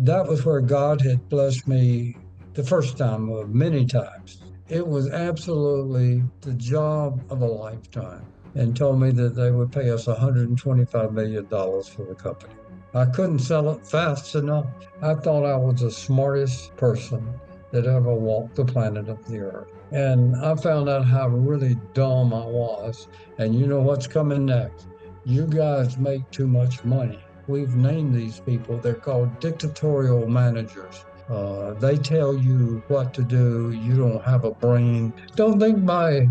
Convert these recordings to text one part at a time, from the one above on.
that was where God had blessed me the first time of many times. It was absolutely the job of a lifetime and told me that they would pay us $125 million for the company. I couldn't sell it fast enough. I thought I was the smartest person that ever walked the planet of the earth. And I found out how really dumb I was. And you know what's coming next? You guys make too much money. We've named these people. They're called dictatorial managers. They tell you what to do. You don't have a brain. Don't think my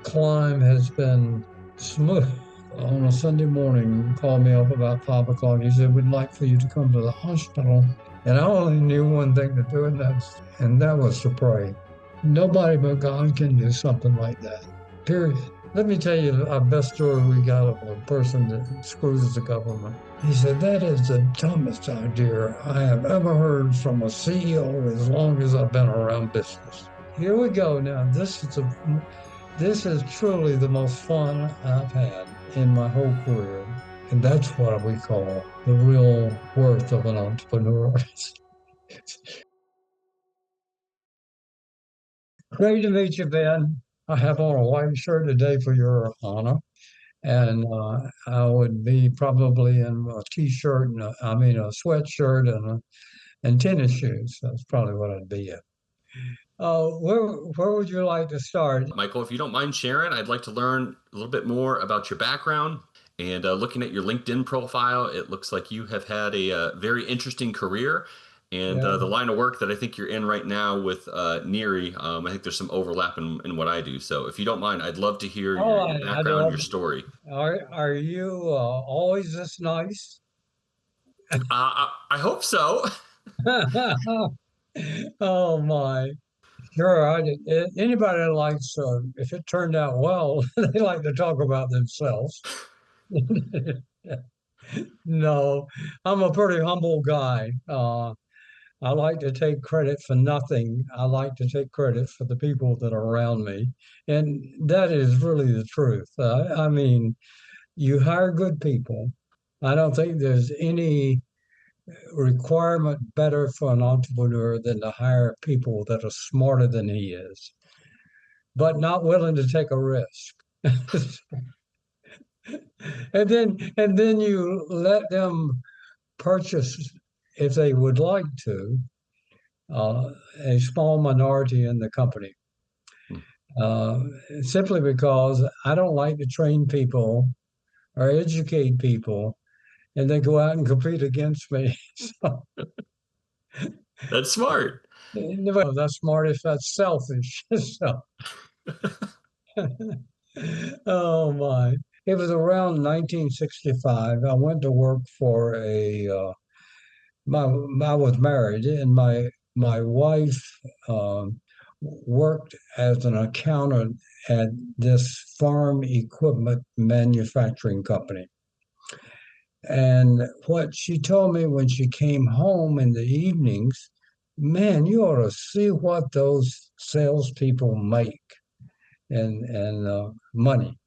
climb has been smooth. On a Sunday morning, he called me up about 5 o'clock. He said, "We'd like for you to come to the hospital." And I only knew one thing to do, and that was to pray. Nobody but God can do something like that. Period. Let me tell you our best story we got of a person that screws the government. He said, "That is the dumbest idea I have ever heard from a CEO as long as I've been around business." Here we go now. This is truly the most fun I've had in my whole career. And that's what we call the real worth of an entrepreneur. Great to meet you, Ben. I have on a white shirt today for your honor. And I would be probably in a t-shirt and a sweatshirt and tennis shoes. That's probably what I'd be in. Where would you like to start? Michael, if you don't mind sharing, I'd like to learn a little bit more about your background. And looking at your LinkedIn profile, it looks like you have had a very interesting career. And Yeah. the line of work that I think you're in right now with Neri, I think there's some overlap in what I do. So if you don't mind, I'd love to hear your I'd background, love. your story. Are you always this nice? I hope so. Oh my. Sure. Anybody that likes, if it turned out well, they like to talk about themselves. No, I'm a pretty humble guy. I like to take credit for nothing. I like to take credit for the people that are around me. And that is really the truth. I mean, you hire good people. I don't think there's any requirement better for an entrepreneur than to hire people that are smarter than he is, but not willing to take a risk. And then you let them purchase, if they would like to, a small minority in the company. Uh, Simply because I don't like to train people or educate people and then go out and compete against me. So, That's smart. no, that's smart if that's selfish. So, oh my. It was around 1965. I went to work for my I was married, and my wife worked as an accountant at this farm equipment manufacturing company. And what she told me when she came home in the evenings, man, you ought to see what those salespeople make and money.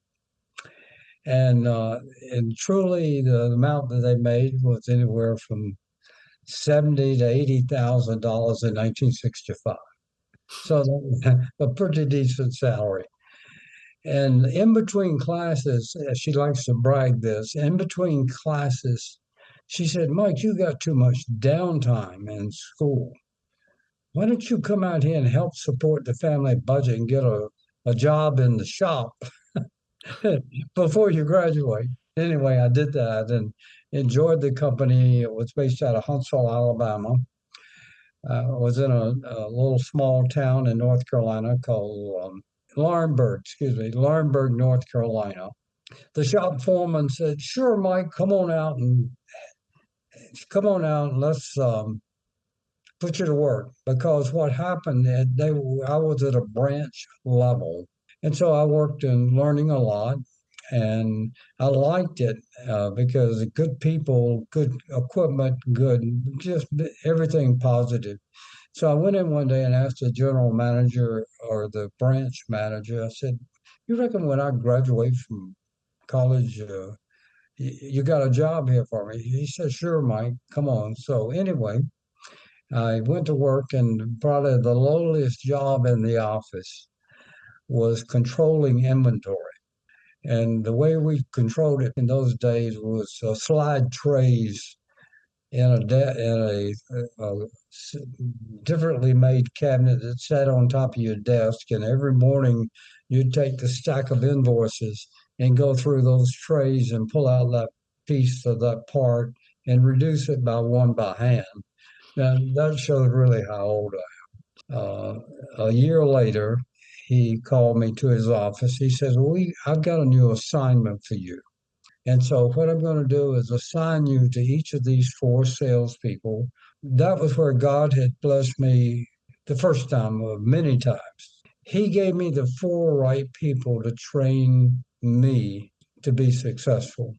And truly, the amount that they made was anywhere from 70 to $80,000 in 1965. So a pretty decent salary. And in between classes, she likes to brag this, in between classes, she said, "Mike, you got too much downtime in school. Why don't you come out here and help support the family budget and get a job in the shop before you graduate?" Anyway, I did that and enjoyed the company. It was based out of Huntsville, Alabama. I was in a little small town in North Carolina called Laurinburg, North Carolina. The shop foreman said, "Sure, Mike, come on out and let's put you to work." Because what happened, I was at a branch level. And so I worked in learning a lot, and I liked it because good people, good equipment, just everything positive. So I went in one day and asked the general manager or the branch manager, I said, "You reckon when I graduate from college, you got a job here for me?" He said, "Sure, Mike, come on." So anyway, I went to work, and probably the lowliest job in the office was controlling inventory. And the way we controlled it in those days was slide trays in a differently made cabinet that sat on top of your desk. And every morning you'd take the stack of invoices and go through those trays and pull out that piece of that part and reduce it by one by hand. Now, that showed really how old I am. A year later, he called me to his office. He says, I've got a new assignment for you. And so what I'm going to do is assign you to each of these four salespeople. That was where God had blessed me the first time, many times. He gave me the four right people to train me to be successful.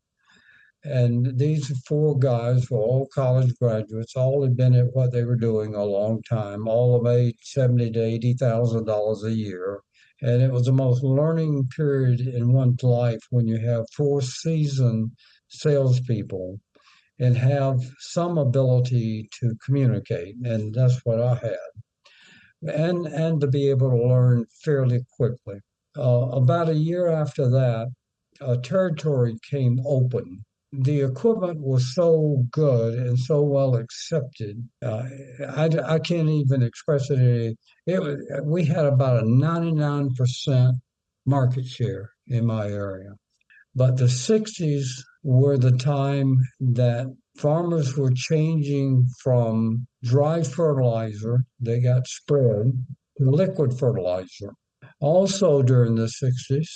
And these four guys were all college graduates. All had been at what they were doing a long time. All of made $70,000 to $80,000 a year. And it was the most learning period in one's life when you have four seasoned salespeople and have some ability to communicate. And that's what I had. And to be able to learn fairly quickly. About a year after that, a territory came open. The equipment was so good and so well accepted. I can't even express it. We had about a 99% market share in my area. But the 60s were the time that farmers were changing from dry fertilizer, they got spread, to liquid fertilizer. Also during the 60s,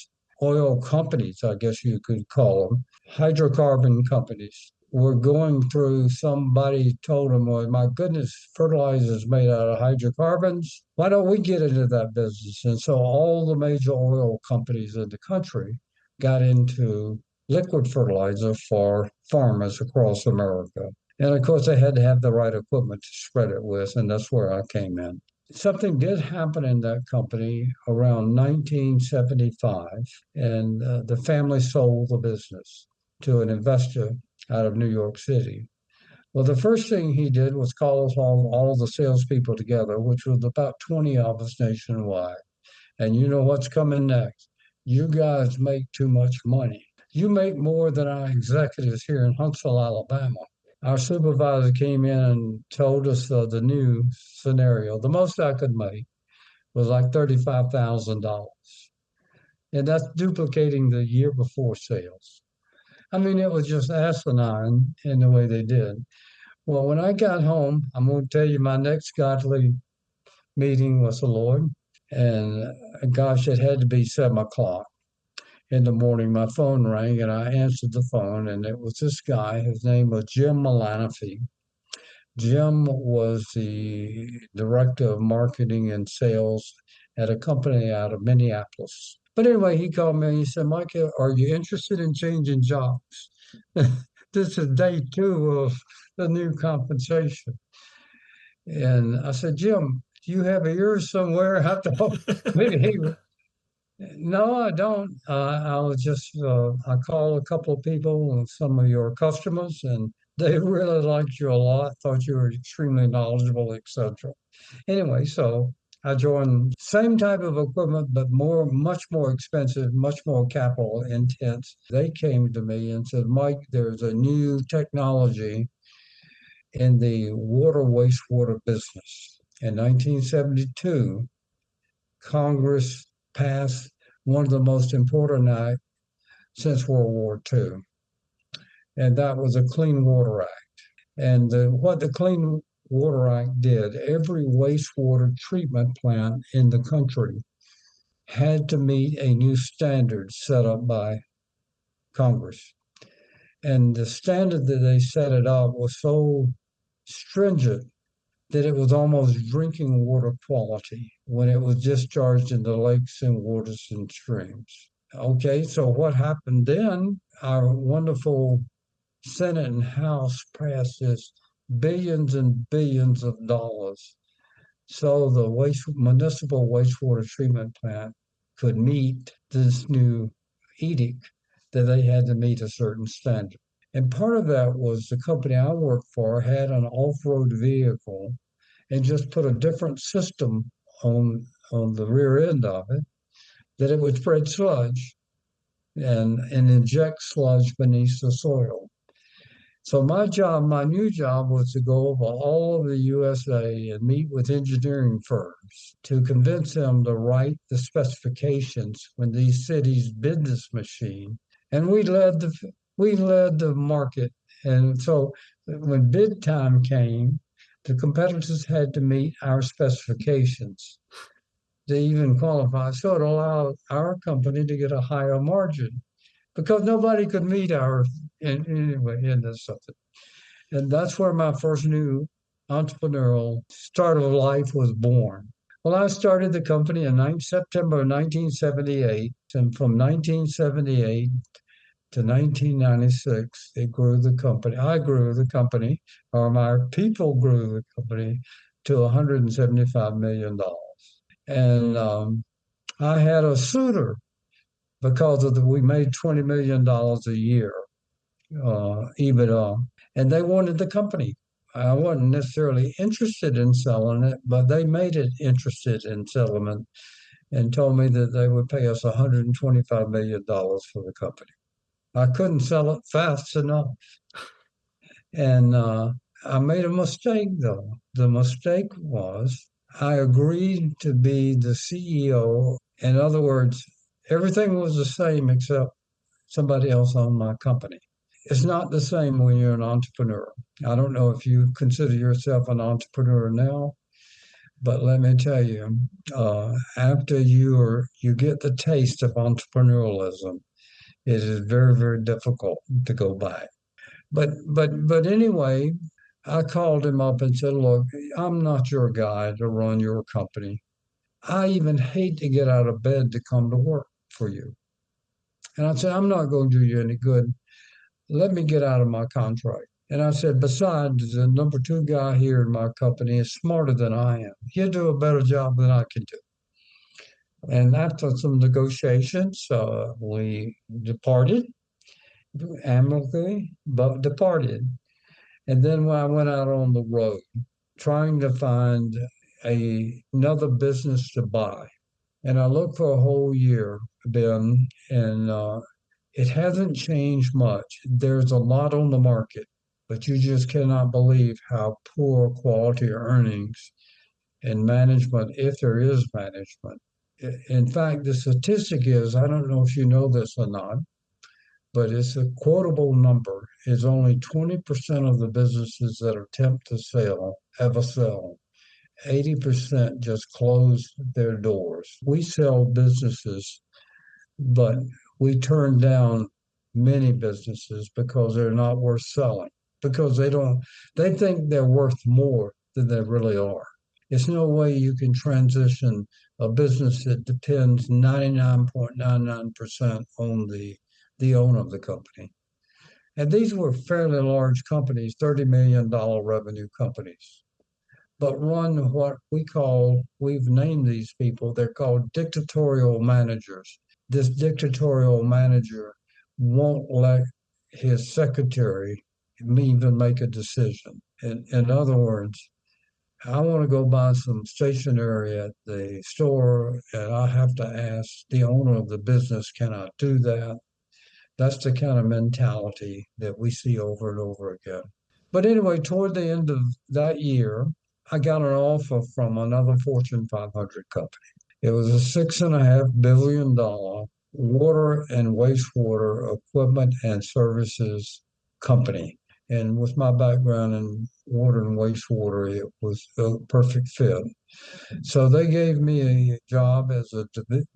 oil companies, I guess you could call them, hydrocarbon companies, were going through, somebody told them, well, my goodness, fertilizer is made out of hydrocarbons. Why don't we get into that business? And so all the major oil companies in the country got into liquid fertilizer for farmers across America. And of course, they had to have the right equipment to spread it with, and that's where I came in. Something did happen in that company around 1975, and the family sold the business to an investor out of New York City. Well, the first thing he did was call us all the salespeople together, which was about 20 of us nationwide. And you know what's coming next? You guys make too much money. You make more than our executives here in Huntsville, Alabama. Our supervisor came in and told us the new scenario. The most I could make was like $35,000. And that's duplicating the year before sales. I mean, it was just asinine in the way they did. Well, when I got home, I'm going to tell you my next godly meeting was the Lord. And gosh, it had to be 7 o'clock in the morning. My phone rang and I answered the phone, and it was this guy. His name was 𝗟𝗲𝘂. Jim was the director of marketing and sales at a company out of Minneapolis. But anyway, he called me and he said, Michael, are you interested in changing jobs? This is day two of the new compensation. And I said, Jim, do you have ears somewhere? I thought maybe he no, I don't. I was just, I called a couple of people and some of your customers, and they really liked you a lot, thought you were extremely knowledgeable, etc. Anyway, so I joined same type of equipment, but much more expensive, much more capital intense. They came to me and said, Mike, there's a new technology in the water wastewater business. In 1972, Congress passed one of the most important acts since World War II, and that was the Clean Water Act. And what the Clean Water Act did, every wastewater treatment plant in the country had to meet a new standard set up by Congress. And the standard that they set it up was so stringent that it was almost drinking water quality when it was discharged into lakes and waters and streams. Okay, so what happened then? Our wonderful Senate and House passed this billions and billions of dollars so the municipal wastewater treatment plant could meet this new edict that they had to meet a certain standard. And part of that was the company I worked for had an off-road vehicle and just put a different system on the rear end of it, that it would spread sludge and inject sludge beneath the soil. So my new job was to go over all of the USA and meet with engineering firms to convince them to write the specifications when these cities bid this machine. And we led the market. And so when bid time came, the competitors had to meet our specifications to even qualify. So it allowed our company to get a higher margin because nobody could meet our anyway into something. And that's where my first new entrepreneurial start of life was born. Well, I started the company in September 1978, and from 1978 to 1996, it grew the company. I grew the company, or my people grew the company to $175 million. And I had a suitor because we made $20 million a year, EBITDA, and they wanted the company. I wasn't necessarily interested in selling it, but they made it interested in selling it and told me that they would pay us $125 million for the company. I couldn't sell it fast enough. And I made a mistake, though. The mistake was I agreed to be the CEO. In other words, everything was the same except somebody else owned my company. It's not the same when you're an entrepreneur. I don't know if you consider yourself an entrepreneur now, but let me tell you, after you get the taste of entrepreneurialism, it is very, very difficult to go back. But anyway, I called him up and said, "Look, I'm not your guy to run your company. I even hate to get out of bed to come to work for you." And I said, "I'm not going to do you any good. Let me get out of my contract." And I said, "Besides, the number two guy here in my company is smarter than I am. He'll do a better job than I can do." And after some negotiations, we departed amicably, but departed. And then when I went out on the road, trying to find another business to buy, and I looked for a whole year, Ben, and it hasn't changed much. There's a lot on the market, but you just cannot believe how poor quality earnings and management, if there is management. In fact, the statistic is, I don't know if you know this or not, but it's a quotable number, is only 20% of the businesses that attempt to sell ever sell. 80% just close their doors. We sell businesses, but we turn down many businesses because they're not worth selling, because they think they're worth more than they really are. There's no way you can transition a business that depends 99.99% on the owner of the company. And these were fairly large companies, $30 million revenue companies, but run what we've named these people, they're called dictatorial managers. This dictatorial manager won't let his secretary even make a decision. In other words, I want to go buy some stationery at the store, and I have to ask the owner of the business, can I do that? That's the kind of mentality that we see over and over again. But anyway, toward the end of that year, I got an offer from another Fortune 500 company. It was a $6.5 billion water and wastewater equipment and services company. And with my background in water and wastewater, it was a perfect fit. So they gave me a job as a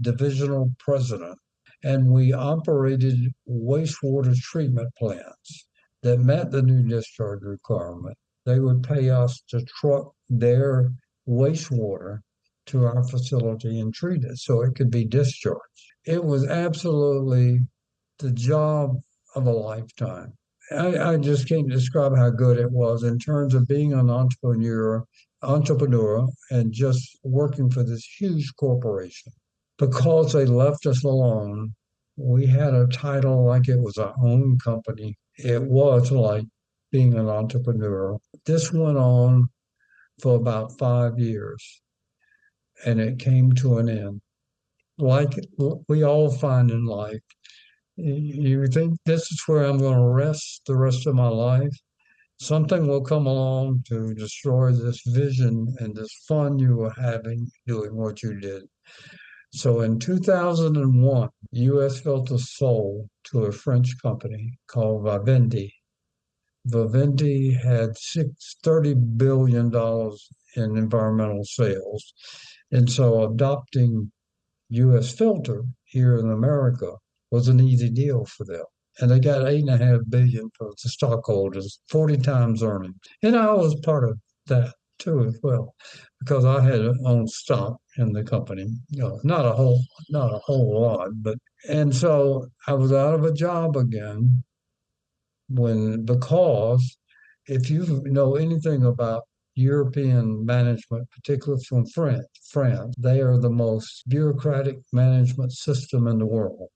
divisional president, and we operated wastewater treatment plants that met the new discharge requirement. They would pay us to truck their wastewater to our facility and treat it so it could be discharged. It was absolutely the job of a lifetime. I just can't describe how good it was in terms of being an entrepreneur and just working for this huge corporation. Because they left us alone, we had a title like it was our own company. It was like being an entrepreneur. This went on for about 5 years, and it came to an end. Like we all find in life, you think this is where I'm going to rest the rest of my life. Something will come along to destroy this vision and this fun you were having doing what you did. So in 2001, US felt a soul to a French company called Vivendi. Vivendi had $30 billion in environmental sales. And so adopting US filter here in America was an easy deal for them. And they got 8.5 billion for the stockholders, 40 times earnings. And I was part of that too as well, because I had owned stock in the company. Not a whole lot, but and so I was out of a job again because if you know anything about European management, particularly from France, they are the most bureaucratic management system in the world.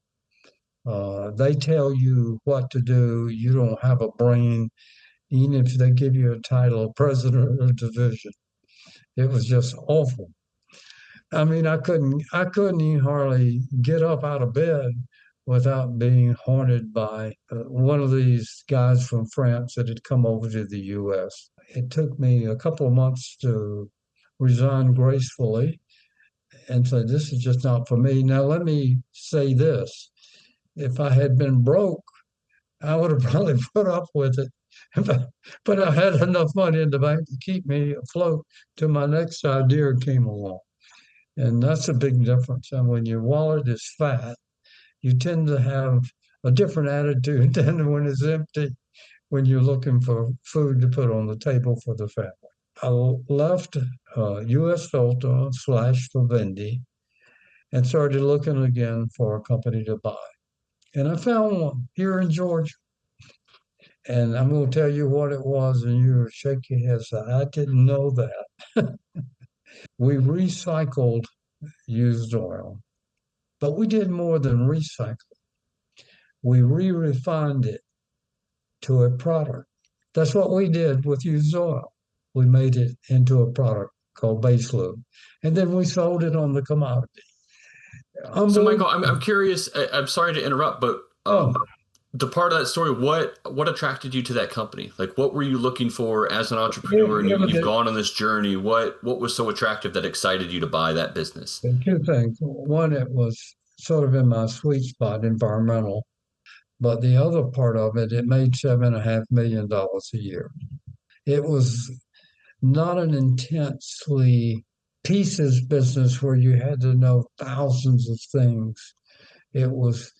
They tell you what to do. You don't have a brain, even if they give you a title of president of the division. It was just awful. I mean, I couldn't even hardly get up out of bed without being haunted by one of these guys from France that had come over to the U.S. It took me a couple of months to resign gracefully and say, this is just not for me. Now, let me say this. If I had been broke, I would have probably put up with it. But I had enough money in the bank to keep me afloat till my next idea came along. And that's a big difference. And when your wallet is fat, you tend to have a different attitude than when it's empty, when you're looking for food to put on the table for the family. I left US Filter / Vivendi and started looking again for a company to buy. And I found one here in Georgia. And I'm going to tell you what it was, and you shake your head. So I didn't know that. We recycled used oil, but we did more than recycle. We re-refined it to a product. That's what we did with used oil. We made it into a product called base lube, and then we sold it on the commodity. So, Michael, I'm curious. I'm sorry to interrupt, but Oh, the part of that story, what attracted you to that company? Like, what were you looking for as an entrepreneur? And you've gone on this journey. What was so attractive that excited you to buy that business? two things. One, it was sort of in my sweet spot, environmental. But the other part of it, it made $7.5 million a year. It was not an intensely pieces business where you had to know thousands of things. It was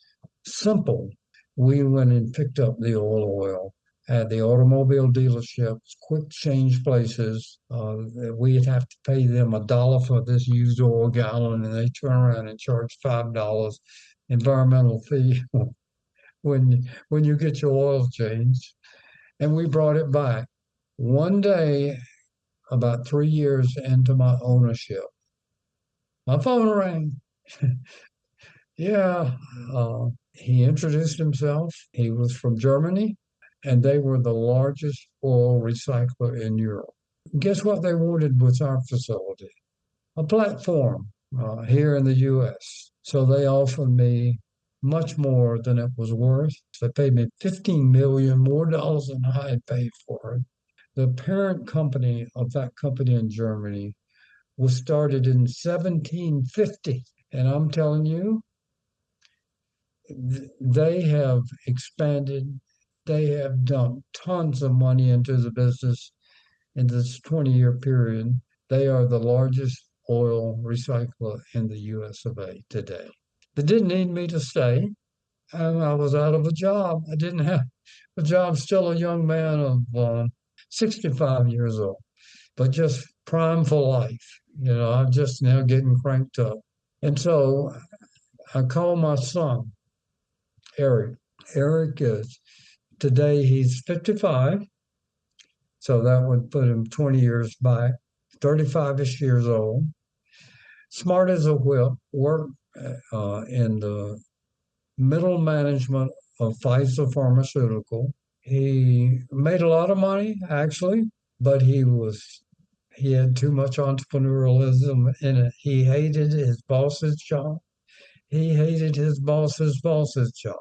simple. We went and picked up the oil at the automobile dealerships, quick change places. We'd have to pay them $1 for this used oil gallon, and they turn around and charge $5 environmental fee when you get your oil changed. And we brought it back. One day, about 3 years into my ownership, my phone rang. Yeah, he introduced himself. He was from Germany, and they were the largest oil recycler in Europe. Guess what they wanted with our facility? A platform here in the US. So they offered me much more than it was worth. They paid me 15 million more dollars than I had paid for it. The parent company of that company in Germany was started in 1750. And I'm telling you, they have expanded. They have dumped tons of money into the business in this 20-year period. They are the largest oil recycler in the US of A today. They didn't need me to stay. I was out of a job. I didn't have a job, still a young man of 65 years old, but just prime for life. I'm just now getting cranked up. And so I called my son, Eric. Eric is today he's 55. So that would put him 20 years back, 35-ish years old. Smart as a whip, worked in the middle management of Pfizer Pharmaceutical. He made a lot of money, actually, but he was He had too much entrepreneurialism in it. He hated his boss's job. He hated his boss's job.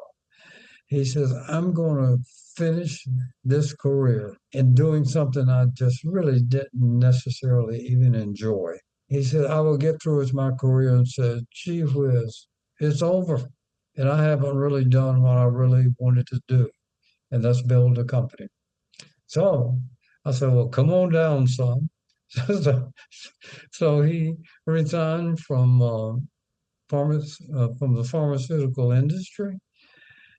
He says, I'm going to finish this career in doing something I just really didn't necessarily even enjoy. He said, I will get through with my career and said, gee whiz, it's over. And I haven't really done what I really wanted to do, and that's build a company. So I said, well, come on down, son. So he resigned from the pharmaceutical industry,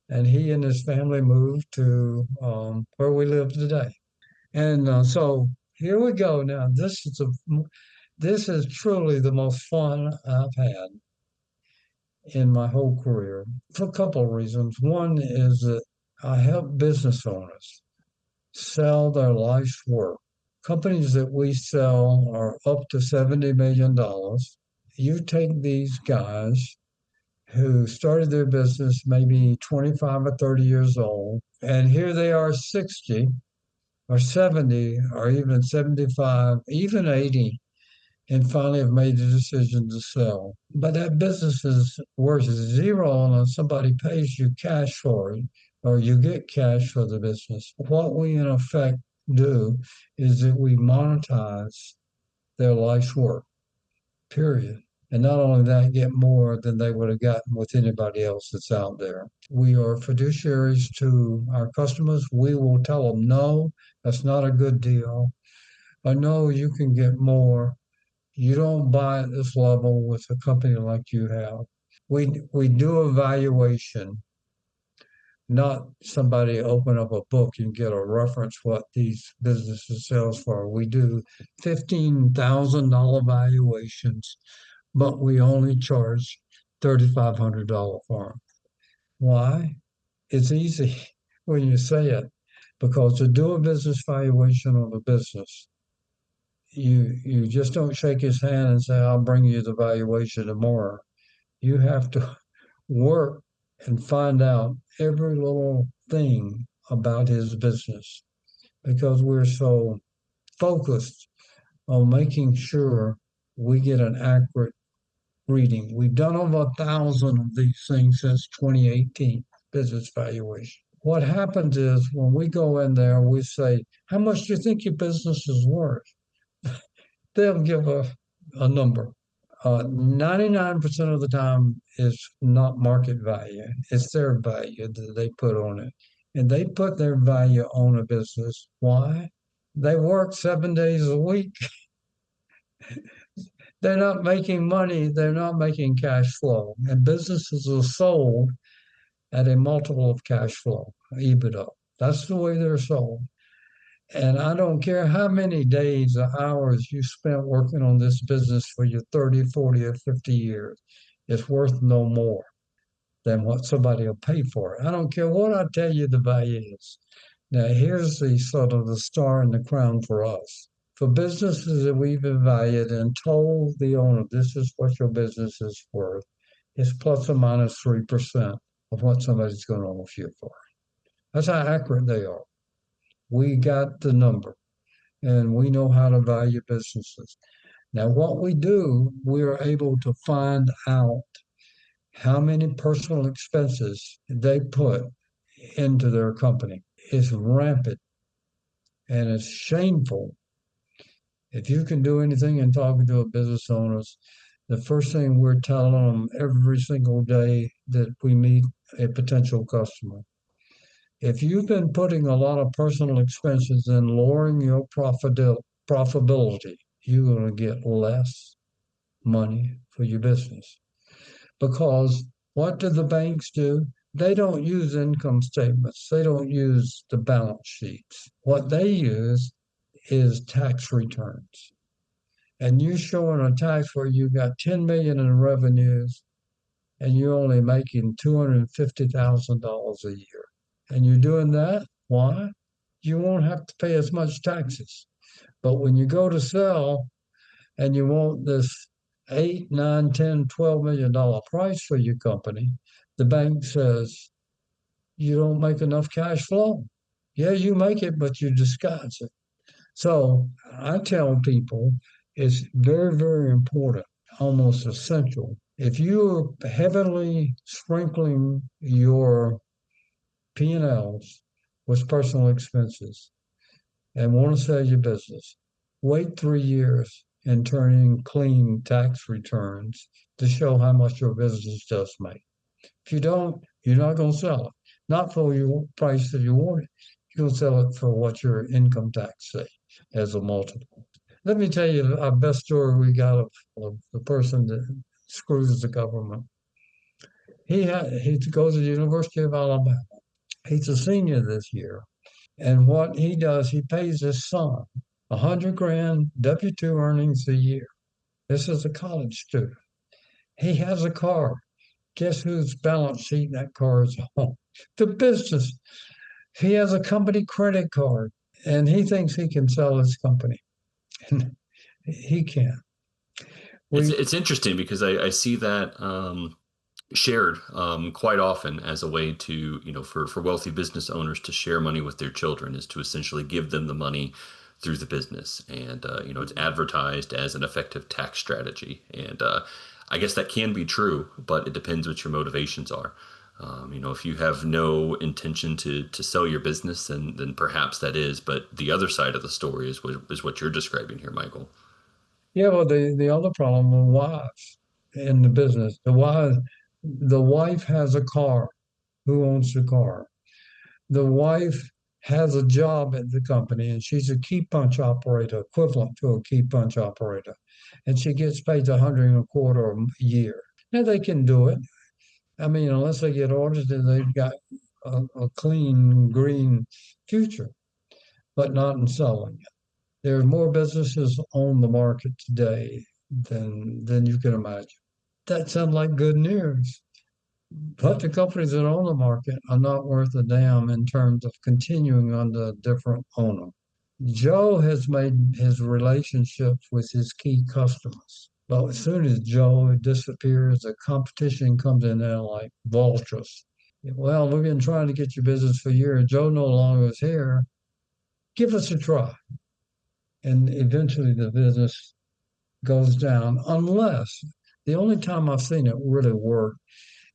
and he and his family moved to where we live today. And so here we go. Now this is truly the most fun I've had in my whole career for a couple of reasons. One is that I help business owners sell their life's work. Companies that we sell are up to $70 million. You take these guys who started their business maybe 25 or 30 years old, and here they are 60 or 70 or even 75, even 80, and finally have made the decision to sell. But that business is worth zero unless somebody pays you cash for it or you get cash for the business. What we in effect do is that we monetize their life's work, period. And not only that, get more than they would have gotten with anybody else that's out there. We are fiduciaries to our customers. We will tell them, no, that's not a good deal. Or no, you can get more. You don't buy at this level with a company like you have. We do a valuation, not somebody open up a book and get a reference what these businesses sells for. We do $15,000 valuations, but we only charge $3,500 for them. Why? It's easy when you say it, because to do a business valuation on a business, you just don't shake his hand and say, I'll bring you the valuation tomorrow. You have to work and find out every little thing about his business, because we're so focused on making sure we get an accurate reading. We've done over 1,000 of these things since 2018, business valuation. What happens is when we go in there, we say, how much do you think your business is worth? They'll give a number. 99% of the time is not market value. It's their value that they put on it. And they put their value on a business. Why? They work 7 days a week. They're not making money. They're not making cash flow. And businesses are sold at a multiple of cash flow, EBITDA. That's the way they're sold. And I don't care how many days or hours you spent working on this business for your 30, 40, or 50 years, it's worth no more than what somebody will pay for it. I don't care what I tell you the value is. Now, here's the sort of the star and the crown for us. For businesses that we've evaluated and told the owner, this is what your business is worth, it's plus or minus 3% of what somebody's going to offer you for. That's how accurate they are. We got the number, and we know how to value businesses. Now, what we do, we are able to find out how many personal expenses they put into their company. It's rampant and it's shameful. If you can do anything in talking to a business owners, the first thing we're telling them every single day that we meet a potential customer, if you've been putting a lot of personal expenses in lowering your profitability, you're going to get less money for your business. Because what do the banks do? They don't use income statements. They don't use the balance sheets. What they use is tax returns. And you showing a tax where you got 10 million in revenues and you're only making $250,000 a year. And you're doing that, why? You won't have to pay as much taxes. But when you go to sell and you want this 8, 9, 10, $12 million price for your company, the bank says, you don't make enough cash flow. Yeah, you make it, but you disguise it. So I tell people it's very, very important, almost essential. If you're heavily sprinkling your P&Ls with personal expenses and want to sell your business, wait 3 years and turn in clean tax returns to show how much your business does make. If you don't, you're not going to sell it. Not for your price that you want it. You're going to sell it for what your income tax say as a multiple. Let me tell you our best story we got of the person that screws the government. He goes to the University of Alabama. He's a senior this year. And what he does, he pays his son 100 grand W-2 earnings a year. This is a college student. He has a car. Guess whose balance sheet that car is on? The business. He has a company credit card and he thinks he can sell his company. And he can't. It's interesting because I see that shared quite often as a way to, for wealthy business owners to share money with their children is to essentially give them the money through the business. And, it's advertised as an effective tax strategy. And I guess that can be true, but it depends what your motivations are. If you have no intention to sell your business, then perhaps that is. But the other side of the story is what you're describing here, Michael. Yeah, well, the other problem with wives in the business, the wife has a car. Who owns the car? The wife has a job at the company and she's a key punch operator, equivalent to a key punch operator. And she gets paid 100 and a quarter a year. Now they can do it. I mean, unless they get audited, they've got a clean, green future, but not in selling it. There are more businesses on the market today than you can imagine. That sounds like good news. But the companies that own the market are not worth a damn in terms of continuing under a different owner. Joe has made his relationships with his key customers. But as soon as Joe disappears, the competition comes in there like vultures. Well, we've been trying to get your business for years. Joe no longer is here. Give us a try. And eventually the business goes down, unless the only time I've seen it really work,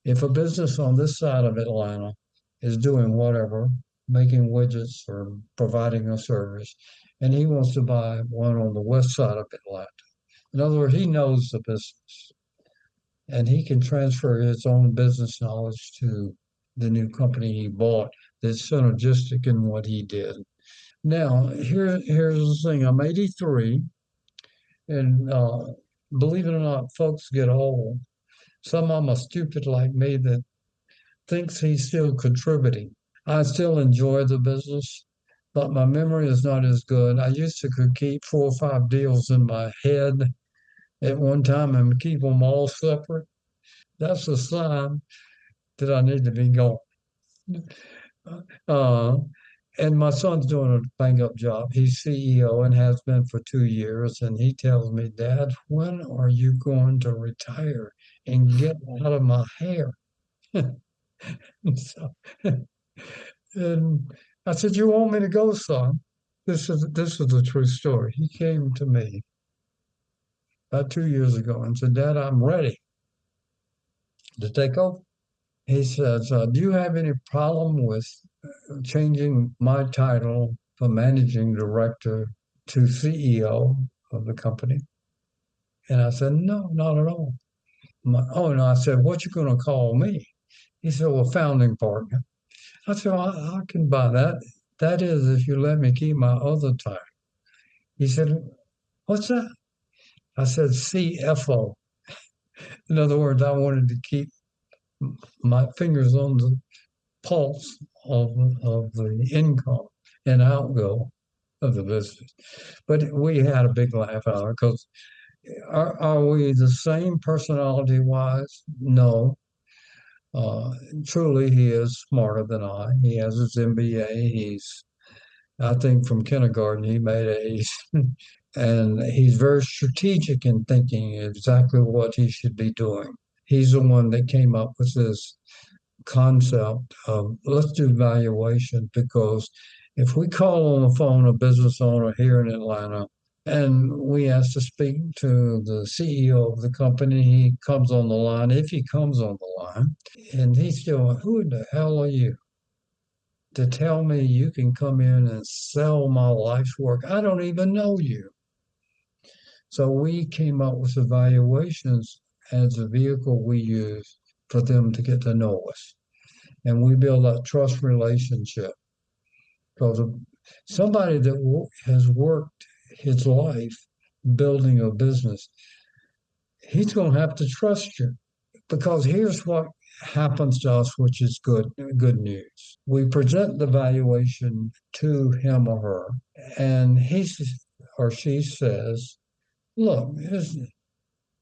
if a business on this side of Atlanta is doing whatever, making widgets or providing a service, and he wants to buy one on the west side of Atlanta. In other words, he knows the business and he can transfer his own business knowledge to the new company he bought that's synergistic in what he did. Now, here's the thing. I'm 83, and believe it or not, folks get old. Some of them are stupid like me that thinks he's still contributing. I still enjoy the business, but my memory is not as good. I used to could keep 4 or 5 deals in my head at one time and keep them all separate. That's a sign that I need to be going. Uh, and my son's doing a bang up job. He's CEO and has been for 2 years. And he tells me, Dad, when are you going to retire and get out of my hair? So, and I said, "You want me to go, son?" This is a true story. He came to me about 2 years ago and said, "Dad, I'm ready to take over." He says, "Do you have any problem with changing my title from managing director to CEO of the company?" And I said, "No, not at all." Oh, no, I said, "What you going to call me?" He said, "Well, founding partner." I said, well, I can buy that. That is, if you let me keep my other title. He said, "What's that?" I said, CFO. In other words, I wanted to keep my fingers on the pulse of the income and outgo of the business. But we had a big laugh out of it because are we the same personality wise? No. Truly, he is smarter than I. He has his MBA. I think from kindergarten, he made A's. And he's very strategic in thinking exactly what he should be doing. He's the one that came up with this concept of let's do valuation because If we call on the phone a business owner here in Atlanta and we ask to speak to the CEO of the company, he comes on the line, if he comes on the line, and he's still, who the hell are you to tell me you can come in and sell my life's work? I don't even know you. So we came up with Valuations as a vehicle we use for them to get to know us. And we build a trust relationship because somebody that has worked his life building a business, he's going to have to trust you because here's what happens to us, which is good news. We present the valuation to him or her, and he or she says, look, there's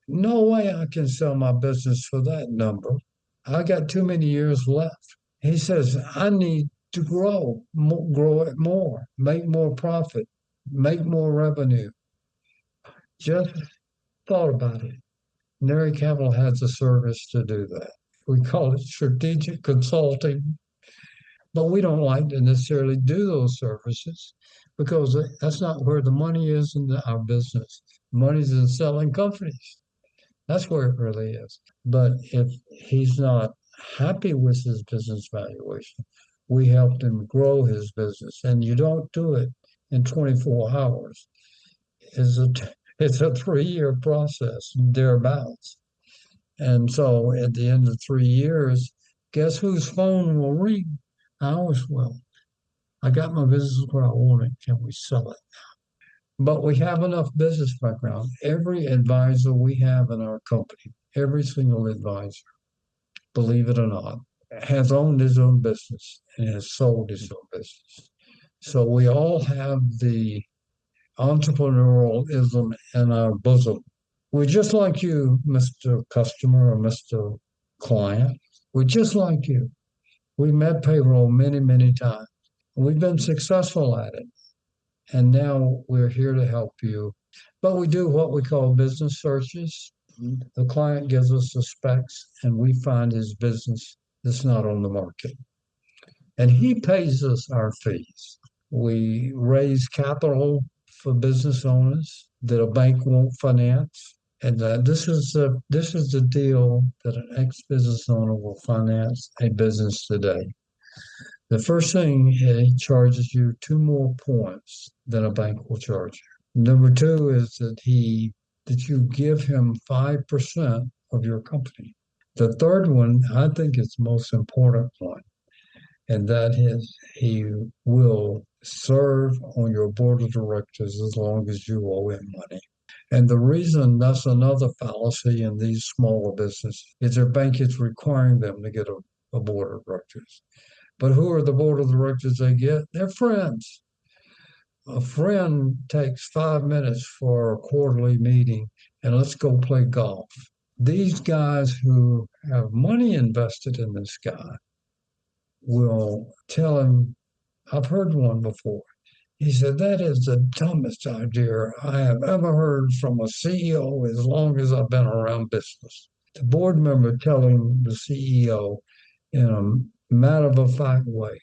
no way I can sell my business for that number. I got too many years left. He says, I need to grow it more, make more profit, make more revenue. Just thought about it. Neri Capital has a service to do that. We call it strategic consulting, but we don't like to necessarily do those services because that's not where the money is in our business. Money's in selling companies. That's where it really is. But if he's not happy with his business valuation, we helped him grow his business. And you don't do it in 24 hours. It's a 3-year process, thereabouts. And so at the end of 3 years, guess whose phone will ring? Ours will. I got my business where I want it. Can we sell it? But we have enough business background. Every advisor we have in our company, every single advisor, believe it or not, has owned his own business and has sold his own business. So we all have the entrepreneurialism in our bosom. We're just like you, Mr. Customer or Mr. Client. We're just like you. We met payroll many, many times. We've been successful at it. And now we're here to help you. But we do what we call business searches. The client gives us the specs and we find his business that's not on the market. And he pays us our fees. We raise capital for business owners that a bank won't finance. And this is the deal that an ex-business owner will finance a business today. The first thing, he charges you 2 more points than a bank will charge you. Number 2 is that you give him 5% of your company. The third one, I think, is the most important one, and that is he will serve on your board of directors as long as you owe him money. And the reason that's another fallacy in these smaller businesses is their bank is requiring them to get a board of directors. But who are the board of directors they get? They're friends. A friend takes 5 minutes for a quarterly meeting and let's go play golf. These guys who have money invested in this guy will tell him, I've heard one before. He said, that is the dumbest idea I have ever heard from a CEO as long as I've been around business. The board member telling the CEO in a matter-of-fact way,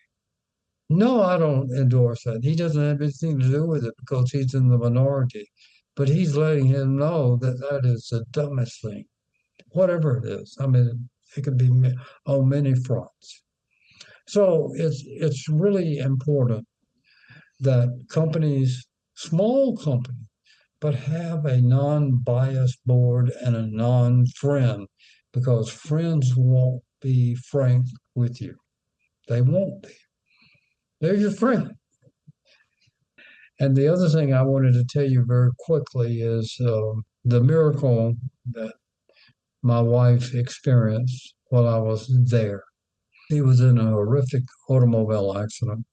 no, I don't endorse that. He doesn't have anything to do with it because he's in the minority. But he's letting him know that that is the dumbest thing, whatever it is. I mean, it could be on many fronts. So it's really important that companies, small companies, but have a non-biased board and a non-friend, because friends won't be frank with you. They won't be. They're your friend. And the other thing I wanted to tell you very quickly is the miracle that my wife experienced while I was there. She was in a horrific automobile accident.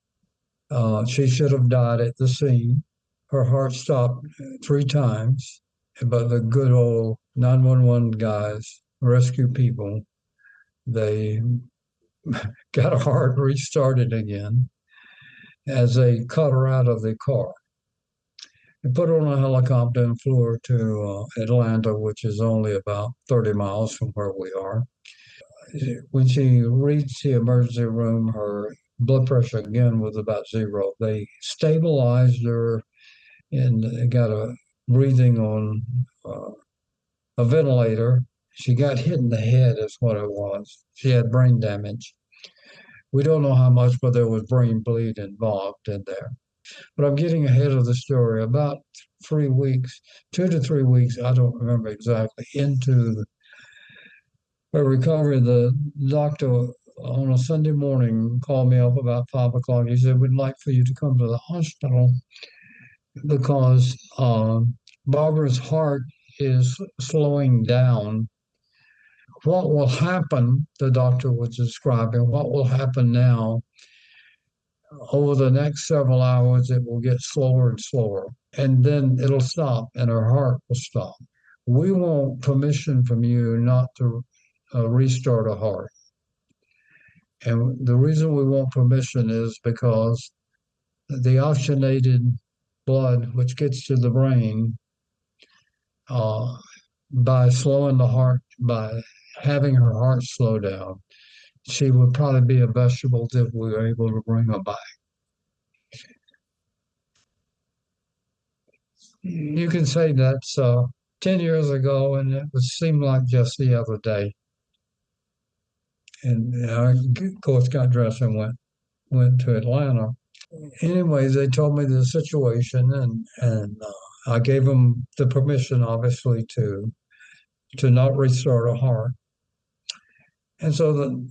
She should have died at the scene. Her heart stopped 3 times, but the good old 911 guys, rescue people, they got her heart restarted again as they cut her out of the car. They put her on a helicopter and flew her to Atlanta, which is only about 30 miles from where we are. When she reached the emergency room, her blood pressure again was about zero. They stabilized her and got a breathing on a ventilator. She got hit in the head, is what it was. She had brain damage. We don't know how much, but there was brain bleed involved in there. But I'm getting ahead of the story. About 3 weeks, 2 to 3 weeks, I don't remember exactly, into her recovery, the doctor on a Sunday morning called me up about 5 o'clock. He said, "We'd like for you to come to the hospital because Barbara's heart is slowing down. What will happen," the doctor was describing, "what will happen now over the next several hours, it will get slower and slower, and then it'll stop and her heart will stop. We want permission from you not to restart a heart. And the reason we want permission is because the oxygenated blood, which gets to the brain, uh, by slowing the heart, by having her heart slow down, she would probably be a vegetable if we were able to bring her back." You can say that's 10 years ago, and it would seem like just the other day. And I, of course, got dressed and went to Atlanta. Anyways, they told me the situation, and I gave them the permission, obviously, to not restart a heart. And so the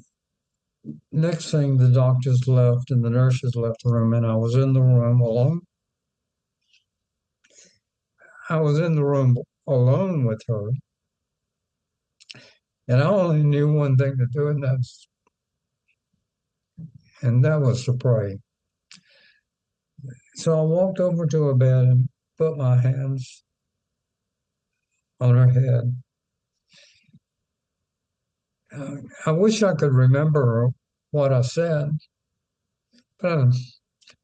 next thing, the doctors left and the nurses left the room, and I was in the room alone. I was in the room alone with her, and I only knew one thing to do, and that was to pray. So I walked over to her bed and put my hands on her head. I wish I could remember what I said, but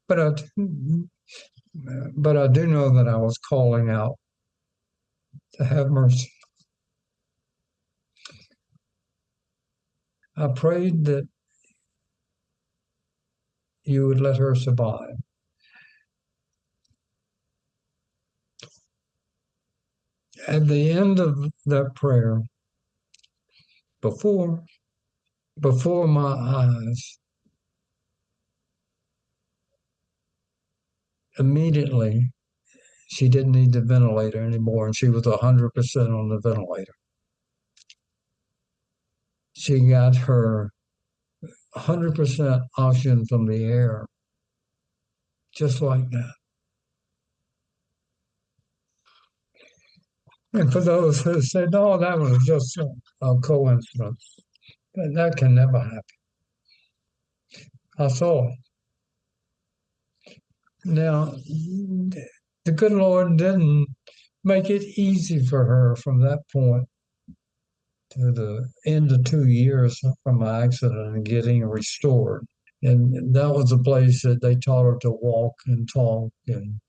but I but I do know that I was calling out to have mercy. I prayed that you would let her survive. At the end of that prayer, before my eyes, immediately she didn't need the ventilator anymore, and she was 100% on the ventilator. She got her 100% oxygen from the air, just like that. And for those who say, "No, that was just a coincidence," that can never happen. I saw it. Now, the good Lord didn't make it easy for her from that point to the end of 2 years from my accident and getting restored. And that was a place that they taught her to walk and talk and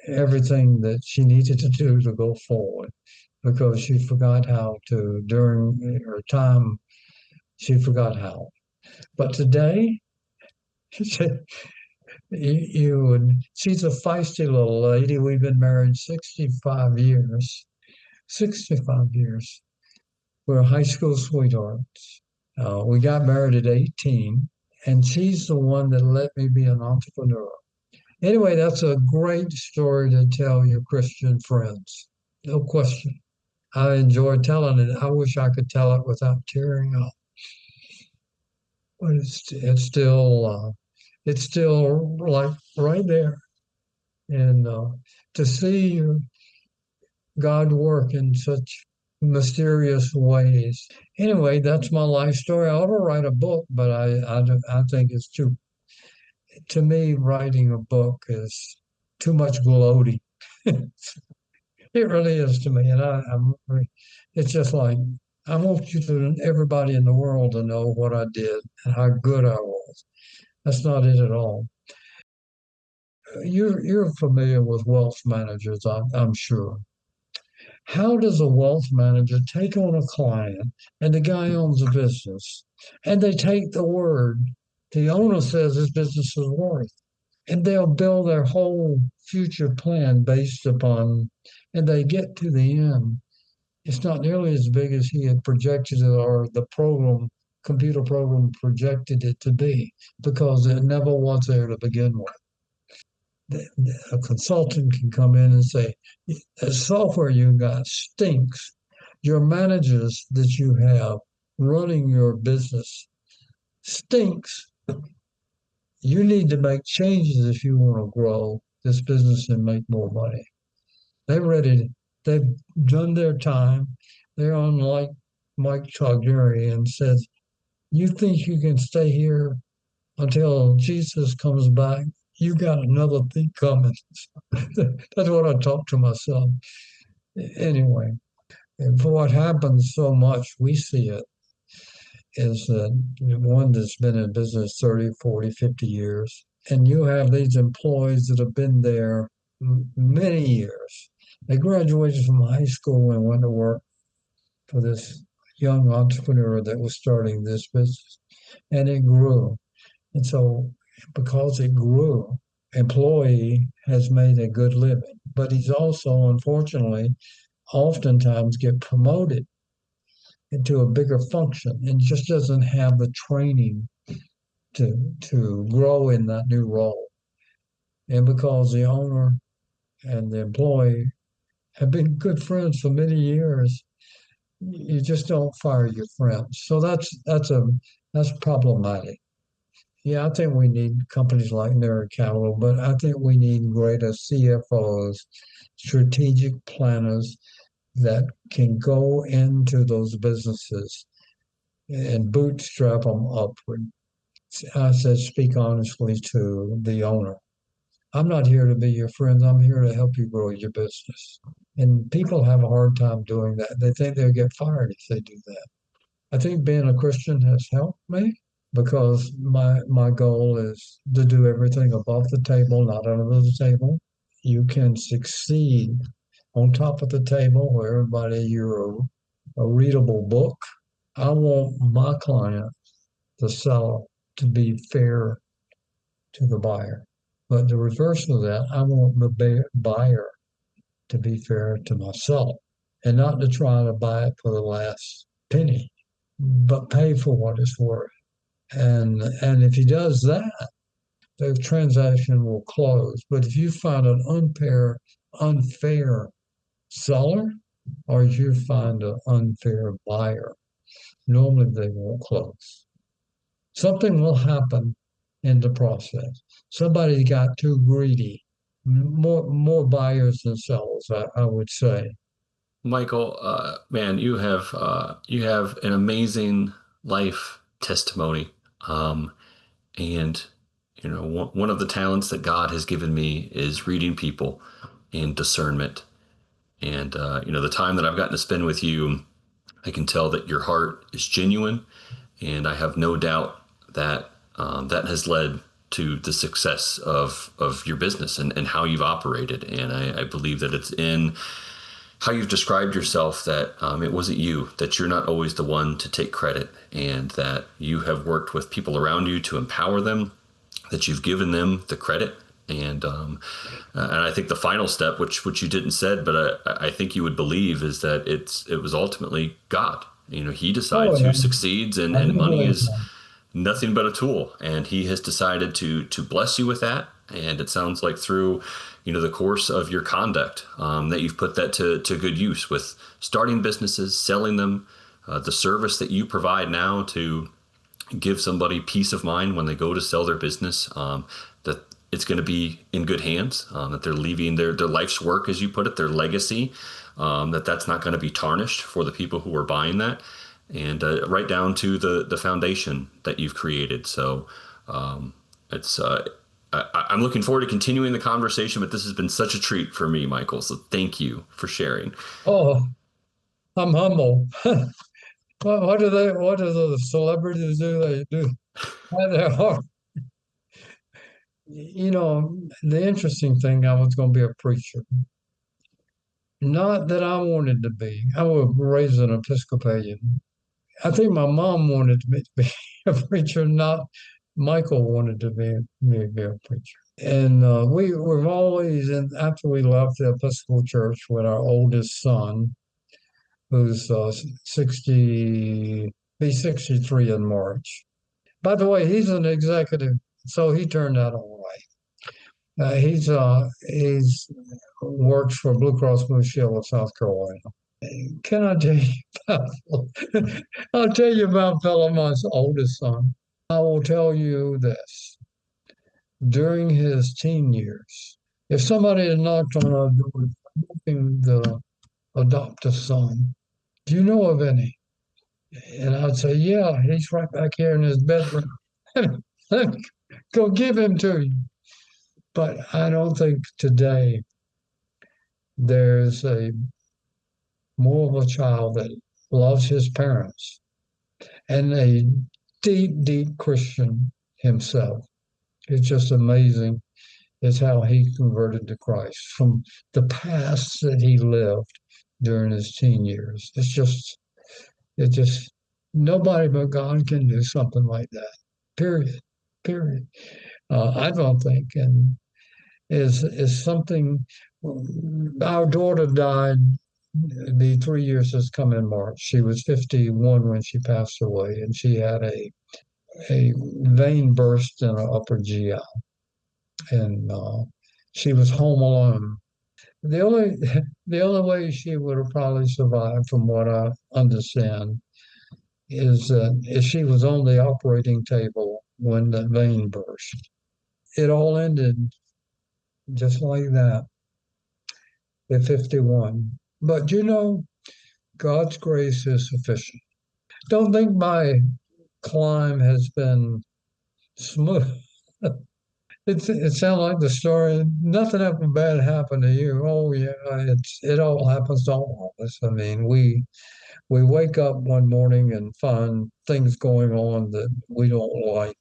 everything that she needed to do to go forward, because she forgot how to, during her time, she forgot how. But today, she's a feisty little lady. We've been married 65 years. 65 years. We're high school sweethearts. We got married at 18, and she's the one that let me be an entrepreneur. Anyway, that's a great story to tell your Christian friends. No question. I enjoy telling it. I wish I could tell it without tearing up. But it's still like right there. And to see God work in such mysterious ways. Anyway, that's my life story. I ought to write a book, but I think it's too, to me, writing a book is too much gloating. It really is to me. And it's just like, I want everybody in the world to know what I did and how good I was. That's not it at all. You're familiar with wealth managers, I'm sure. How does a wealth manager take on a client and the guy owns a business and they take the word the owner says this business is worth. And they'll build their whole future plan based upon, and they get to the end. It's not nearly as big as he had projected it or the computer program projected it to be because it never was there to begin with. A consultant can come in and say, the software you got stinks. Your managers that you have running your business stinks. You need to make changes if you want to grow this business and make more money. They're ready. They've done their time. They're on like Mike Togneri and says, you think you can stay here until Jesus comes back? You got another thing coming. That's what I talk to myself. Anyway, and for what happens so much, we see it, is that one that's been in business 30, 40, 50 years, and you have these employees that have been there many years. They graduated from high school and went to work for this young entrepreneur that was starting this business, and it grew. And so, because it grew, employee has made a good living, but he's also, unfortunately, oftentimes get promoted into a bigger function and just doesn't have the training to grow in that new role. And because the owner and the employee have been good friends for many years, you just don't fire your friends. So that's problematic. Yeah, I think we need companies like Neri Capital, but I think we need greater CFOs, strategic planners that can go into those businesses and bootstrap them upward. I said, speak honestly to the owner. I'm not here to be your friend. I'm here to help you grow your business. And people have a hard time doing that. They think they'll get fired if they do that. I think being a Christian has helped me because my goal is to do everything above the table, not under the table. You can succeed on top of the table where everybody you're a readable book. I want my client, the seller, to be fair to the buyer. But the reverse of that, I want the buyer to be fair to myself and not to try to buy it for the last penny, but pay for what it's worth. And if he does that, the transaction will close. But if you find an unfair seller, or if you find an unfair buyer, normally they won't close. Something will happen in the process. Somebody got too greedy. More buyers than sellers, I would say. Michael, man, you have an amazing life testimony, and one of the talents that God has given me is reading people and discernment. And the time that I've gotten to spend with you, I can tell that your heart is genuine, and I have no doubt that that has led to the success of your business and how you've operated. And I believe that it's in how you've described yourself that it wasn't you, that you're not always the one to take credit, and that you have worked with people around you to empower them, that you've given them the credit. And I think the final step, which you didn't said, but I think you would believe, is that it was ultimately God. He decides who succeeds, and money is nothing but a tool, and he has decided to bless you with that. And it sounds like through the course of your conduct, that you've put that to good use with starting businesses, selling them, the service that you provide now to give somebody peace of mind when they go to sell their business, that it's going to be in good hands, that they're leaving their life's work, as you put it, their legacy, that's not going to be tarnished for the people who are buying that, and right down to the foundation that you've created. So I'm looking forward to continuing the conversation, but this has been such a treat for me, Michael. So thank you for sharing. Oh, I'm humble. What do the celebrities do? They do at their heart. The interesting thing, I was going to be a preacher. Not that I wanted to be. I was raised an Episcopalian. I think my mom wanted me to be a preacher, not Michael wanted to be a preacher. And we've always, and after we left the Episcopal Church with our oldest son, who's 60, he's 63 in March. By the way, he's an executive, so he turned out all right. He's works for Blue Cross Blue Shield of South Carolina. Can I tell you about, I'll tell you about my oldest son. I will tell you this. During his teen years, if somebody had knocked on our door looking to adopt a son, do you know of any? And I'd say, yeah, he's right back here in his bedroom. Let me go give him to you. But I don't think today there's a more of a child that loves his parents and a deep, deep Christian himself. It's just amazing. Is how he converted to Christ from the past that he lived during his teen years. It just, nobody but God can do something like that. Period. Period. I don't think, and is something. Our daughter died. The 3 years has come in March. She was 51 when she passed away, and she had a vein burst in her upper GI, and she was home alone. The only the only way she would have probably survived, from what I understand, is that if she was on the operating table when the vein burst. It all ended just like that at 51. But God's grace is sufficient. Don't think my climb has been smooth. It sounds like the story. Nothing ever bad happened to you. Oh yeah, it all happens to all of us. I mean, we wake up one morning and find things going on that we don't like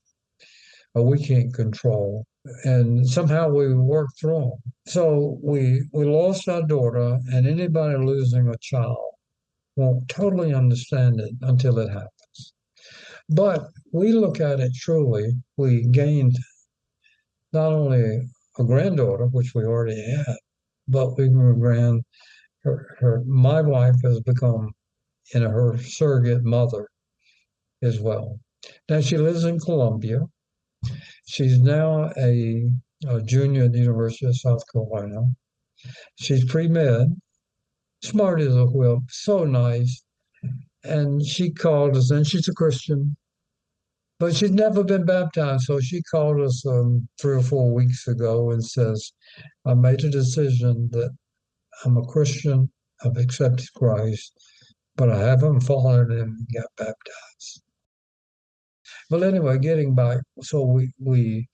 or we can't control, and somehow we work through them. So we lost our daughter, and anybody losing a child won't totally understand it until it happens. But we look at it truly. We gained not only a granddaughter, which we already had, but we were my wife has become her surrogate mother as well. Now she lives in Columbia. She's now a junior at the University of South Carolina. She's pre-med, smart as a whip, so nice. And she called us, and she's a Christian, but she'd never been baptized. So she called us 3 or 4 weeks ago and says, I made a decision that I'm a Christian, I've accepted Christ, but I haven't followed him and got baptized. But anyway, getting back, so we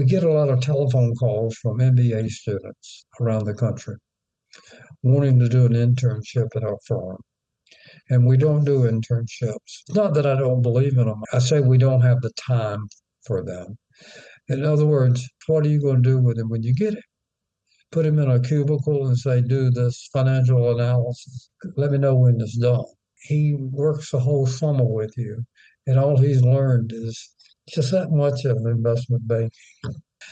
get a lot of telephone calls from MBA students around the country wanting to do an internship at our firm. And we don't do internships. It's not that I don't believe in them. I say we don't have the time for them. In other words, what are you going to do with him when you get him? Put him in a cubicle and say, do this financial analysis. Let me know when it's done. He works the whole summer with you, and all he's learned is just that much of investment banking.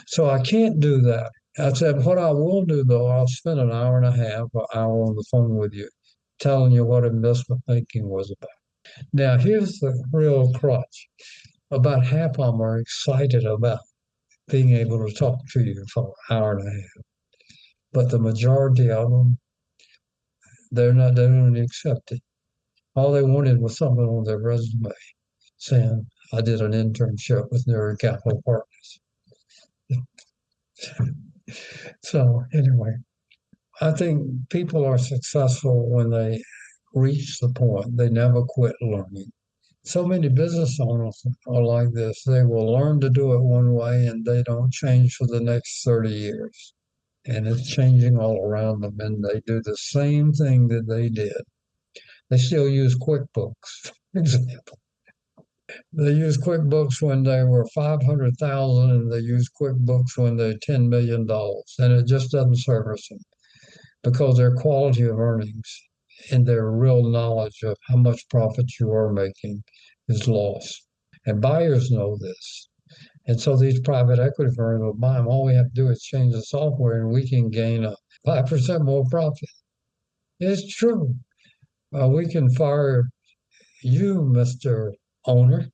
So I can't do that. I said, what I will do, though, I'll spend an hour and a half, an hour on the phone with you, telling you what investment banking was about. Now, here's the real crutch. About half of them are excited about being able to talk to you for an hour and a half. But the majority of them, they don't accept it. All they wanted was something on their resume saying, I did an internship with Neri Capital Partners. So anyway, I think people are successful when they reach the point. They never quit learning. So many business owners are like this. They will learn to do it one way and they don't change for the next 30 years. And it's changing all around them, and they do the same thing that they did. They still use QuickBooks, for example. They use QuickBooks when they were 500,000, and they use QuickBooks when they're $10 million, and it just doesn't service them because their quality of earnings and their real knowledge of how much profit you are making is lost. And buyers know this. And so these private equity firms will buy them. All we have to do is change the software and we can gain a 5% more profit. It's true. We can fire you, Mr. Owner,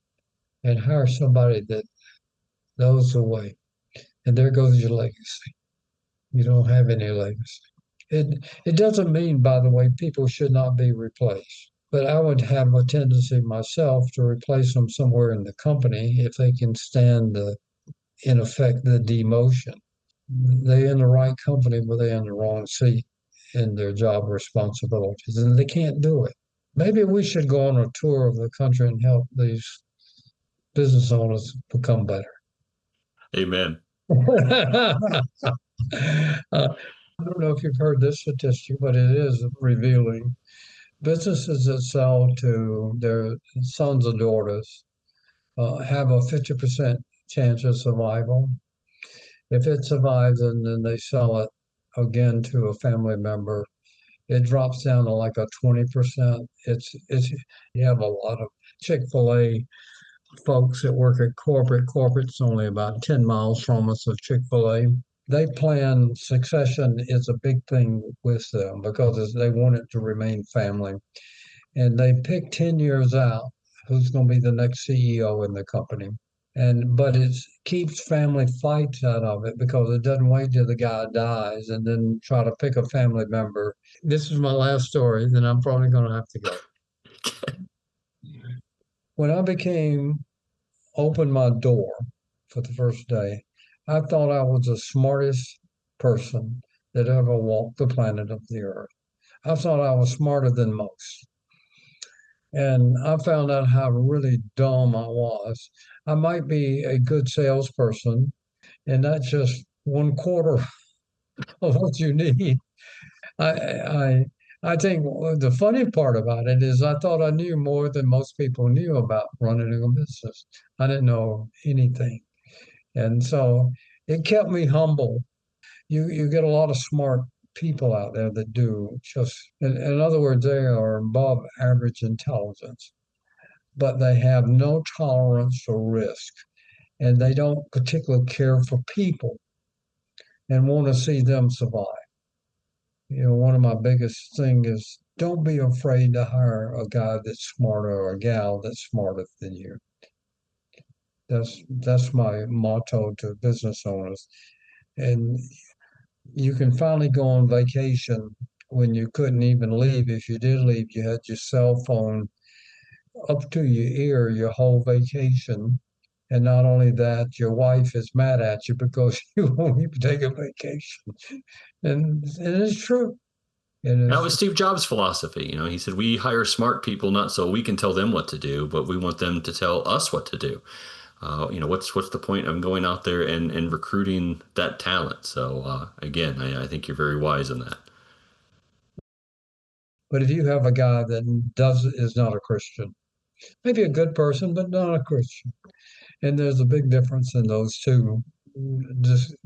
and hire somebody that knows the way. And there goes your legacy. You don't have any legacy. It doesn't mean, by the way, people should not be replaced. But I would have a tendency myself to replace them somewhere in the company if they can stand the, in effect, the demotion. They're in the right company, but they're in the wrong seat in their job responsibilities, and they can't do it. Maybe we should go on a tour of the country and help these business owners become better. Amen. I don't know if you've heard this statistic, but it is revealing. Businesses that sell to their sons or daughters have a 50% chance of survival. If it survives and then they sell it again to a family member, it drops down to like a 20%. It's you have a lot of Chick-fil-A folks that work at corporate. Corporate's only about 10 miles from us of Chick-fil-A. They plan succession is a big thing with them because they want it to remain family. And they pick 10 years out who's going to be the next CEO in the company. But it keeps family fights out of it because it doesn't wait till the guy dies and then try to pick a family member. This is my last story, then I'm probably going to have to go. When I opened my door for the first day, I thought I was the smartest person that ever walked the planet of the earth. I thought I was smarter than most. And I found out how really dumb I was. I might be a good salesperson, and that's just 1/4 of what you need. I, I, I think the funny part about it is I thought I knew more than most people knew about running a business. I didn't know anything. And so it kept me humble. You get a lot of smart people out there that do just, in other words, they are above average intelligence, but they have no tolerance for risk and they don't particularly care for people and want to see them survive. One of my biggest thing is don't be afraid to hire a guy that's smarter or a gal that's smarter than you. That's my motto to business owners. And you can finally go on vacation when you couldn't even leave. If you did leave, you had your cell phone up to your ear your whole vacation. And not only that, your wife is mad at you because you won't even take a vacation. And it's true. That was Steve Jobs' philosophy. He said, we hire smart people not so we can tell them what to do, but we want them to tell us what to do. What's the point of going out there and recruiting that talent? So again, I think you're very wise in that. But if you have a guy that is not a Christian, maybe a good person, but not a Christian, and there's a big difference in those two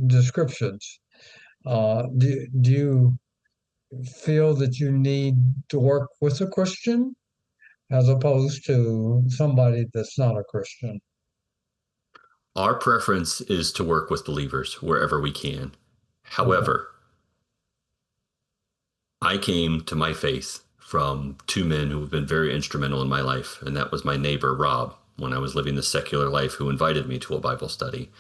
descriptions. Do you feel that you need to work with a Christian as opposed to somebody that's not a Christian? Our preference is to work with believers wherever we can. However, I came to my faith from two men who have been very instrumental in my life, and that was my neighbor, Rob, when I was living the secular life, who invited me to a Bible study.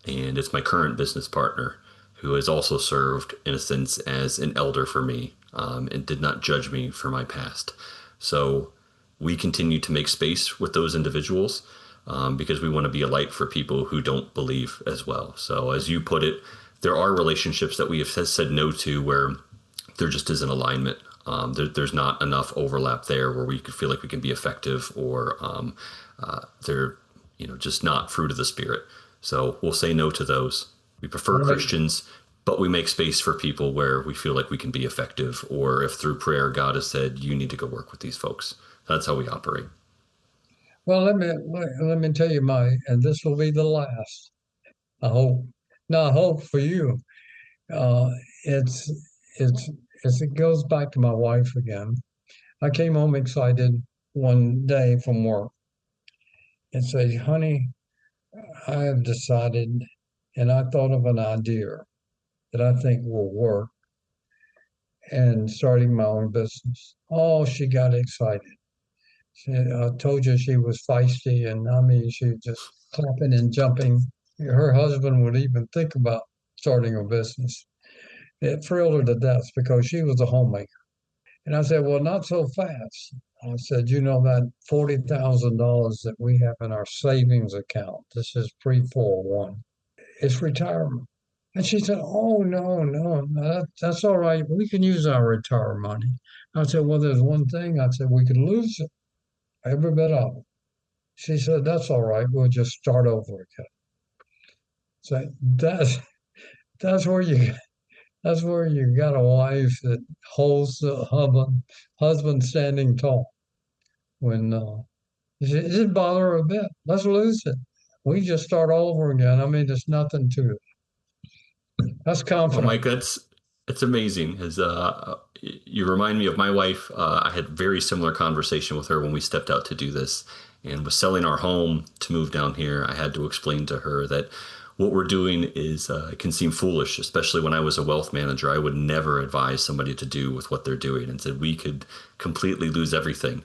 And it's my current business partner, who has also served, in a sense, as an elder for me and did not judge me for my past. So we continue to make space with those individuals because we want to be a light for people who don't believe as well. So as you put it, there are relationships that we have said no to where there just isn't alignment. There's not enough overlap there where we could feel like we can be effective, or they're just not fruit of the Spirit. So we'll say no to those. We prefer Christians, but we make space for people where we feel like we can be effective, or if through prayer God has said you need to go work with these folks. That's how we operate. Well, let me tell you and this will be the last. I hope. Not hope for you. It's it goes back to my wife again. I came home excited one day from work, and say, honey, I have decided, and I thought of an idea that I think will work, and starting my own business. Oh, she got excited. I told you she was feisty, and I mean, she was just clapping and jumping. Her husband would even think about starting a business. It thrilled her to death because she was a homemaker. And I said, well, not so fast. I said, you know, that $40,000 that we have in our savings account, this is pre-401, it's retirement. And she said, oh, no, no, no, that's all right. We can use our retirement money. I said, well, there's one thing. I said, we could lose it, every bit of it. She said, that's all right. We'll just start over again. So that's where you that's where you got a wife that holds the husband standing tall. When it didn't bother her a bit. Let's lose it. We just start all over again. I mean, there's nothing to it. That's Well, Mike, confident. that's amazing. As you remind me of my wife, I had a very similar conversation with her when we stepped out to do this, and was selling our home to move down here. I had to explain to her that what we're doing is can seem foolish, especially when I was a wealth manager. I would never advise somebody to do with what they're doing, and said we could completely lose everything.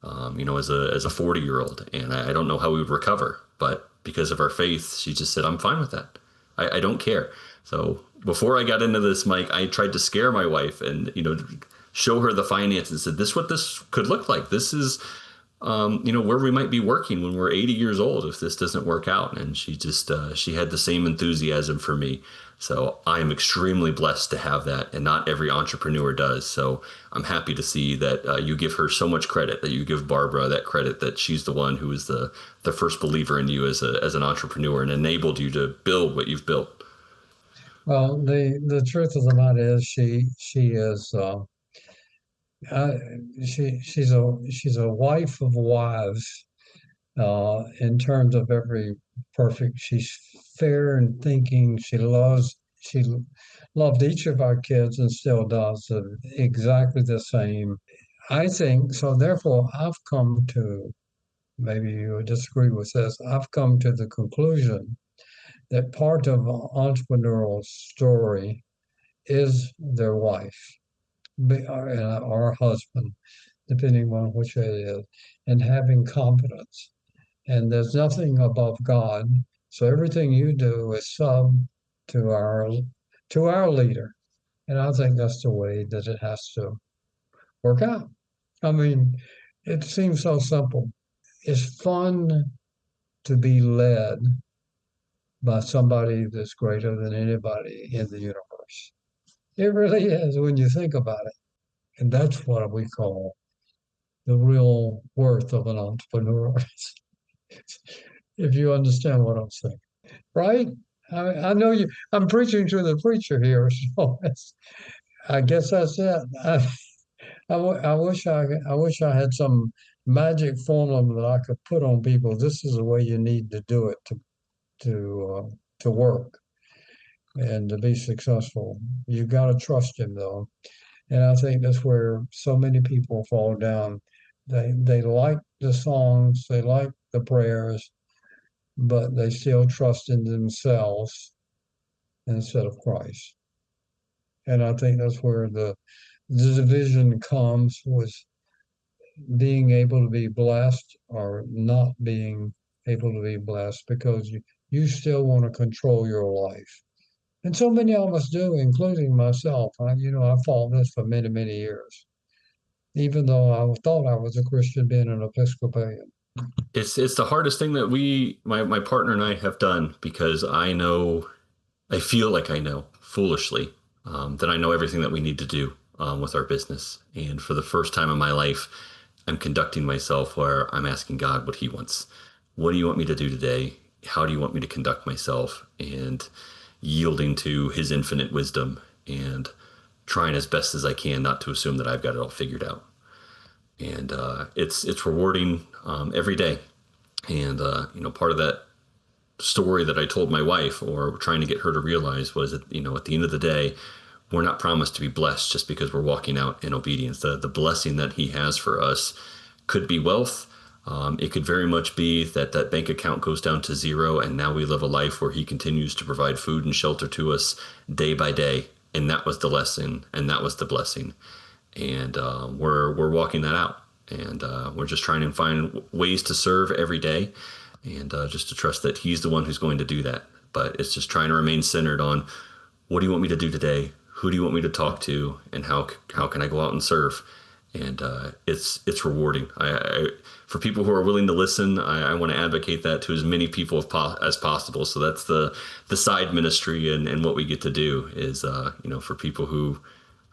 As a 40-year-old, and I don't know how we would recover. But because of our faith, she just said, "I'm fine with that. I don't care." So before I got into this, Mike, I tried to scare my wife and show her the finances. And said, "This is what this could look like. This is where we might be working when we're 80 years old if this doesn't work out." And she just she had the same enthusiasm for me. So I am extremely blessed to have that, and not every entrepreneur does. So I'm happy to see that you give her so much credit, that you give Barbara that credit, that she's the one who was the first believer in you as an entrepreneur and enabled you to build what you've built. Well, the truth of the matter is, she is uh, she's a wife of wives in terms of every perfect. She's fair in thinking. She loved each of our kids and still does exactly the same. I think so. Therefore, I've come to, maybe you would disagree with this. I've come to the conclusion that part of an entrepreneurial story is their wife or husband, depending on which it is, and having confidence. And there's nothing above God. So everything you do is sub to our leader. And I think that's the way that it has to work out. I mean, it seems so simple. It's fun to be led by somebody that's greater than anybody in the universe. It really is when you think about it. And that's what we call the real worth of an entrepreneur, if you understand what I'm saying. Right? I know I'm preaching to the preacher here, so I guess that's it. I wish I had some magic formula that I could put on people. This is the way you need to do it to work and to be successful. You got to trust him though, and I think that's where so many people fall down. They like the songs, they like the prayers, but they still trust in themselves instead of Christ. And I think that's where the division comes, with being able to be blessed or not being able to be blessed, because you still want to control your life. And so many of us do, including myself. I fought this for many, many years, even though I thought I was a Christian, being an Episcopalian. It's the hardest thing that my partner and I have done, because I feel like I know foolishly that I know everything that we need to do with our business. And for the first time in my life, I'm conducting myself where I'm asking God what He wants. What do you want me to do today? How do you want me to conduct myself? And yielding to His infinite wisdom, and trying as best as I can not to assume that I've got it all figured out. And it's rewarding every day. And part of that story that I told my wife, or trying to get her to realize, was that at the end of the day, we're not promised to be blessed just because we're walking out in obedience. The blessing that He has for us could be wealth, It could very much be that that bank account goes down to zero, and now we live a life where he continues to provide food and shelter to us day by day. And that was the lesson, and that was the blessing. And we're walking that out, and we're just trying to find ways to serve every day, and just to trust that he's the one who's going to do that. But it's just trying to remain centered on, what do you want me to do today? Who do you want me to talk to? And how can I go out and serve? And it's rewarding. For people who are willing to listen, I want to advocate that to as many people as possible. So that's the side ministry, and what we get to do is, for people who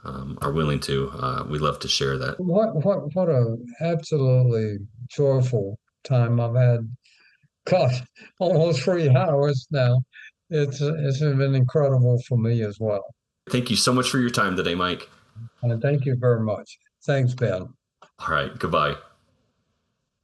are willing to, we love to share that. What a absolutely joyful time I've had. God, almost 3 hours now. It's been incredible for me as well. Thank you so much for your time today, Mike. And thank you very much. Thanks, Ben. All right, goodbye.